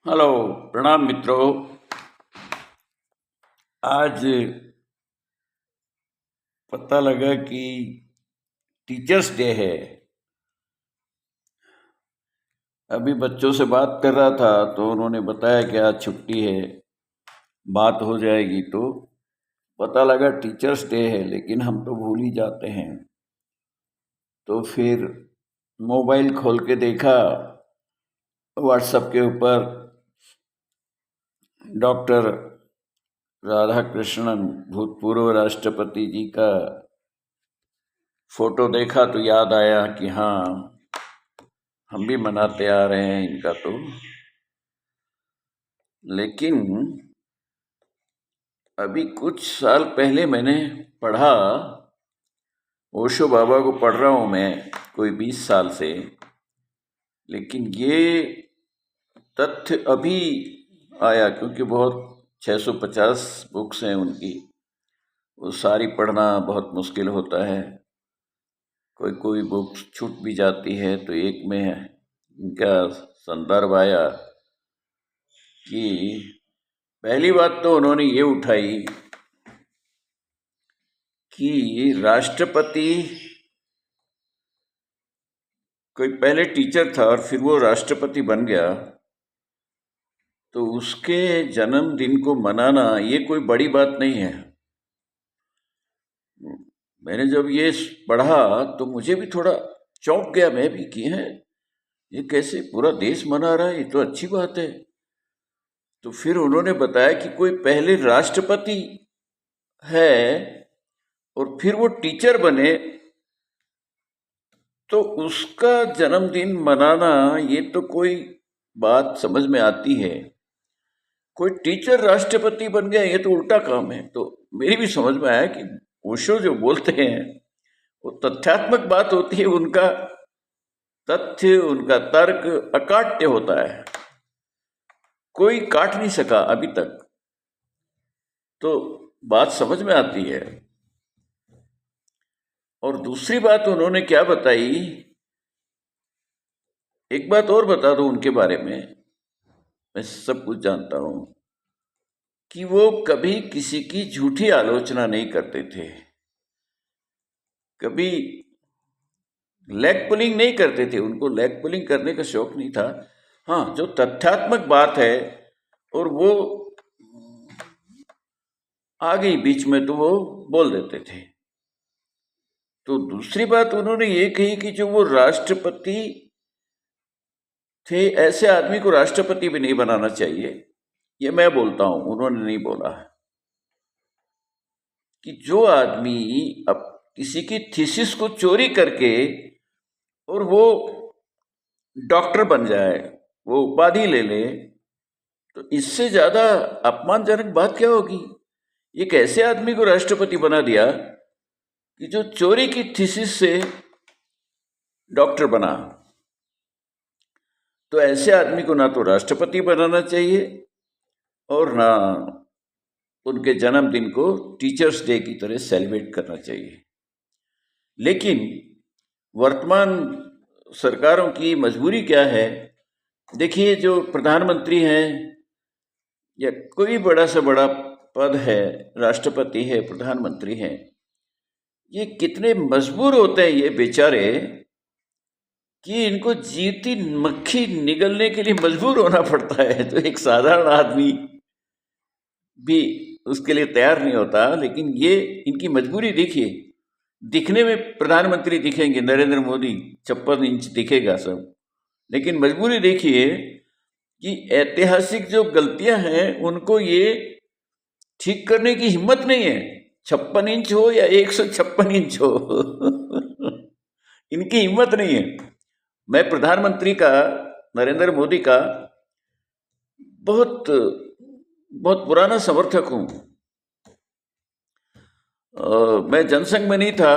Hello. प्रणाम मित्रों। आज पता लगा कि टीचर्स डे है। अभी बच्चों से बात कर रहा था तो उन्होंने बताया कि आज छुट्टी है, बात हो जाएगी। तो पता लगा टीचर्स डे है, लेकिन हम तो भूल ही जाते हैं। तो फिर मोबाइल खोल के देखा, व्हाट्सएप के ऊपर डॉक्टर राधाकृष्णन भूतपूर्व राष्ट्रपति जी का फोटो देखा तो याद आया कि हाँ, हम भी मनाते आ रहे हैं इनका। तो लेकिन अभी कुछ साल पहले मैंने पढ़ा, ओशो बाबा को पढ़ रहा हूँ मैं कोई 20 साल से, लेकिन ये तथ्य अभी आया क्योंकि बहुत 650 बुक्स हैं उनकी, वो सारी पढ़ना बहुत मुश्किल होता है। कोई कोई बुक छूट भी जाती है। तो एक में इनका संदर्भ आया कि पहली बात तो उन्होंने ये उठाई कि राष्ट्रपति कोई पहले टीचर था और फिर वो राष्ट्रपति बन गया, तो उसके जन्मदिन को मनाना ये कोई बड़ी बात नहीं है। मैंने जब ये पढ़ा तो मुझे भी थोड़ा चौंक गया, मैं भी कि है ये कैसे पूरा देश मना रहा है, ये तो अच्छी बात है। तो फिर उन्होंने बताया कि कोई पहले राष्ट्रपति है और फिर वो टीचर बने, तो उसका जन्मदिन मनाना ये तो कोई बात समझ में आती है। कोई टीचर राष्ट्रपति बन गया ये तो उल्टा काम है। तो मेरी भी समझ में आया कि ओशो जो बोलते हैं वो तथ्यात्मक बात होती है, उनका तथ्य, उनका तर्क अकाट्य होता है, कोई काट नहीं सका अभी तक। तो बात समझ में आती है। और दूसरी बात उन्होंने क्या बताई, एक बात और बता दूं उनके बारे में, मैं सब कुछ जानता हूं कि वो कभी किसी की झूठी आलोचना नहीं करते थे, कभी लेग पुलिंग नहीं करते थे। उनको लेग पुलिंग करने का शौक नहीं था। हाँ, जो तथ्यात्मक बात है और वो आ गई बीच में तो वो बोल देते थे। तो दूसरी बात उन्होंने ये कही कि जो वो राष्ट्रपति थे, ऐसे आदमी को राष्ट्रपति भी नहीं बनाना चाहिए। ये मैं बोलता हूं, उन्होंने नहीं बोला। कि जो आदमी अब किसी की थीसिस को चोरी करके और वो डॉक्टर बन जाए, वो उपाधि ले ले, तो इससे ज्यादा अपमानजनक बात क्या होगी। एक ऐसे आदमी को राष्ट्रपति बना दिया कि जो चोरी की थीसिस से डॉक्टर बना। तो ऐसे आदमी को ना तो राष्ट्रपति बनाना चाहिए और ना उनके जन्मदिन को टीचर्स डे की तरह सेलिब्रेट करना चाहिए। लेकिन वर्तमान सरकारों की मजबूरी क्या है, देखिए, जो प्रधानमंत्री हैं या कोई बड़ा से बड़ा पद है, राष्ट्रपति है, प्रधानमंत्री हैं, ये कितने मजबूर होते हैं ये बेचारे कि इनको जीती मक्खी निगलने के लिए मजबूर होना पड़ता है। तो एक साधारण आदमी भी उसके लिए तैयार नहीं होता। लेकिन ये इनकी मजबूरी देखिए, दिखने में प्रधानमंत्री दिखेंगे, नरेंद्र मोदी 56 इंच दिखेगा सब, लेकिन मजबूरी देखिए कि ऐतिहासिक जो गलतियां हैं उनको ये ठीक करने की हिम्मत नहीं है। 56 इंच हो या 156 इंच हो इनकी हिम्मत नहीं है। मैं प्रधानमंत्री का, नरेंद्र मोदी का बहुत बहुत पुराना समर्थक हूं। मैं जनसंघ में नहीं था।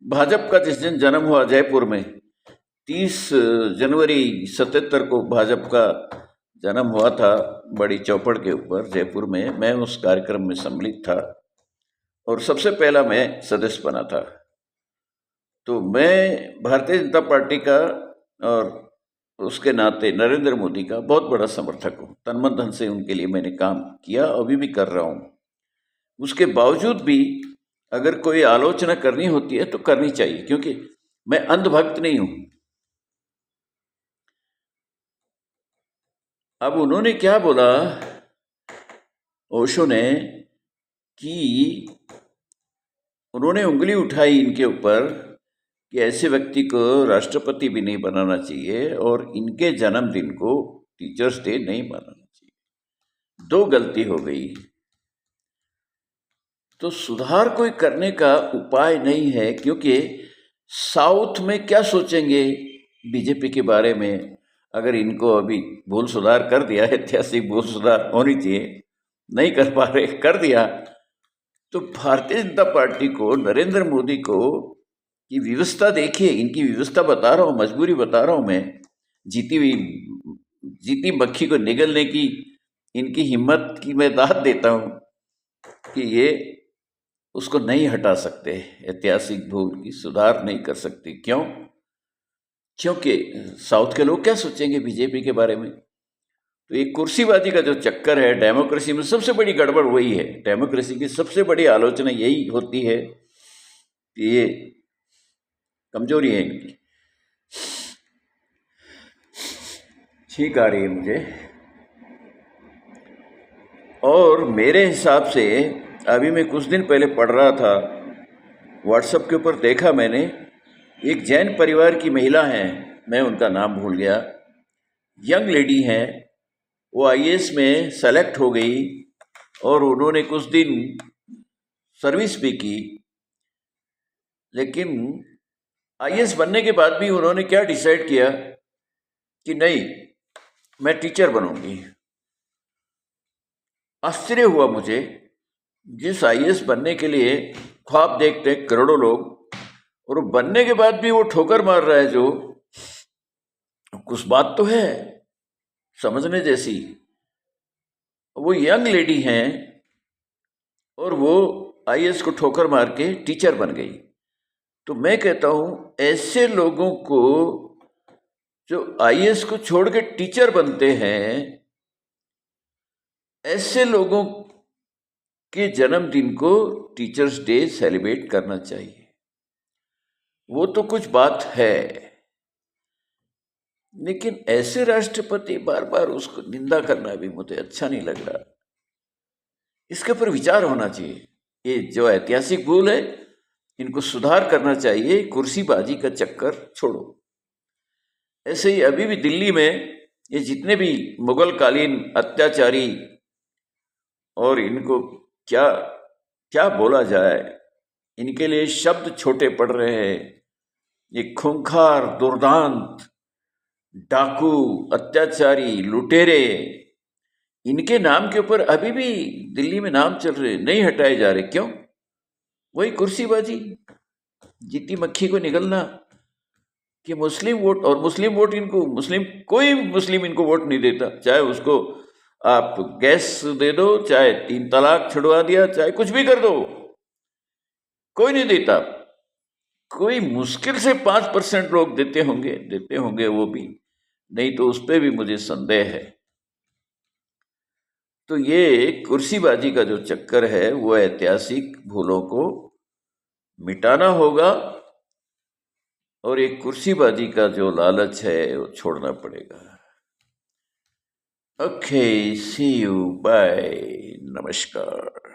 भाजपा का जिस दिन जन्म हुआ जयपुर में, 30 जनवरी 77 को भाजपा का जन्म हुआ था, बड़ी चौपड़ के ऊपर जयपुर में। मैं उस कार्यक्रम में सम्मिलित था और सबसे पहला मैं सदस्य बना था। तो मैं भारतीय जनता पार्टी का और उसके नाते नरेंद्र मोदी का बहुत बड़ा समर्थक हूँ। तन मन धन से उनके लिए मैंने काम किया, अभी भी कर रहा हूँ। उसके बावजूद भी अगर कोई आलोचना करनी होती है तो करनी चाहिए, क्योंकि मैं अंधभक्त नहीं हूं। अब उन्होंने क्या बोला, ओशो ने, कि उन्होंने उंगली उठाई इनके ऊपर कि ऐसे व्यक्ति को राष्ट्रपति भी नहीं बनाना चाहिए और इनके जन्मदिन को टीचर्स डे नहीं मनाना चाहिए। दो गलती हो गई। तो सुधार कोई करने का उपाय नहीं है, क्योंकि साउथ में क्या सोचेंगे बीजेपी के बारे में अगर इनको अभी भूल सुधार कर दिया, ऐतिहासिक भूल सुधार होनी चाहिए, नहीं कर पा रहे, कर दिया, तो भारतीय जनता पार्टी को, नरेंद्र मोदी को की व्यवस्था देखिए, इनकी व्यवस्था बता रहा हूँ, मजबूरी बता रहा हूँ मैं। जीती मक्खी को निगलने की इनकी हिम्मत की मैं दाद देता हूँ कि ये उसको नहीं हटा सकते, ऐतिहासिक भूल की सुधार नहीं कर सकते। क्यों? क्योंकि साउथ के लोग क्या सोचेंगे बीजेपी के बारे में। तो ये कुर्सीबाजी का जो चक्कर है, डेमोक्रेसी में सबसे बड़ी गड़बड़ वही है। डेमोक्रेसी की सबसे बड़ी आलोचना यही होती है कि ये कमजोरी है इनकी। ठीक आ रही है मुझे। और मेरे हिसाब से अभी मैं कुछ दिन पहले पढ़ रहा था, व्हाट्सएप के ऊपर देखा मैंने, एक जैन परिवार की महिला हैं, मैं उनका नाम भूल गया, यंग लेडी हैं, वो आईएएस में सेलेक्ट हो गई और उन्होंने कुछ दिन सर्विस भी की। लेकिन आईएएस बनने के बाद भी उन्होंने क्या डिसाइड किया कि नहीं, मैं टीचर बनूंगी। आश्चर्य हुआ मुझे, जिस आईएएस बनने के लिए ख्वाब देखते हैं करोड़ों लोग, और बनने के बाद भी वो ठोकर मार रहा है, जो कुछ बात तो है समझने जैसी। वो यंग लेडी हैं और वो आईएएस को ठोकर मार के टीचर बन गई। तो मैं कहता हूं, ऐसे लोगों को जो आईएएस को छोड़ के टीचर बनते हैं, ऐसे लोगों के जन्मदिन को टीचर्स डे सेलिब्रेट करना चाहिए। वो तो कुछ बात है, लेकिन ऐसे राष्ट्रपति बार बार उसको निंदा करना भी मुझे अच्छा नहीं लग रहा। इसके ऊपर विचार होना चाहिए। ये जो ऐतिहासिक भूल है, इनको सुधार करना चाहिए। कुर्सीबाजी का चक्कर छोड़ो। ऐसे ही अभी भी दिल्ली में ये जितने भी मुगल कालीन अत्याचारी, और इनको क्या क्या बोला जाए, इनके लिए शब्द छोटे पड़ रहे हैं। ये खूंखार, दुर्दांत, डाकू, अत्याचारी, लुटेरे, इनके नाम के ऊपर अभी भी दिल्ली में नाम चल रहे, नहीं हटाए जा रहे। क्यों? वही कुर्सीबाजी, जीती मक्खी को निगलना कि मुस्लिम वोट, और मुस्लिम वोट इनको, कोई मुस्लिम इनको वोट नहीं देता। चाहे उसको आप गैस दे दो, चाहे 3 तलाक छुड़वा दिया, चाहे कुछ भी कर दो, कोई नहीं देता। कोई मुश्किल से 5% लोग देते होंगे वो भी नहीं, तो उस पर भी मुझे संदेह है। तो ये कुर्सीबाजी का जो चक्कर है, वो ऐतिहासिक भूलों को मिटाना होगा, और एक कुर्सीबाजी का जो लालच है वो छोड़ना पड़ेगा। ओके, सी यू, बाय, नमस्कार।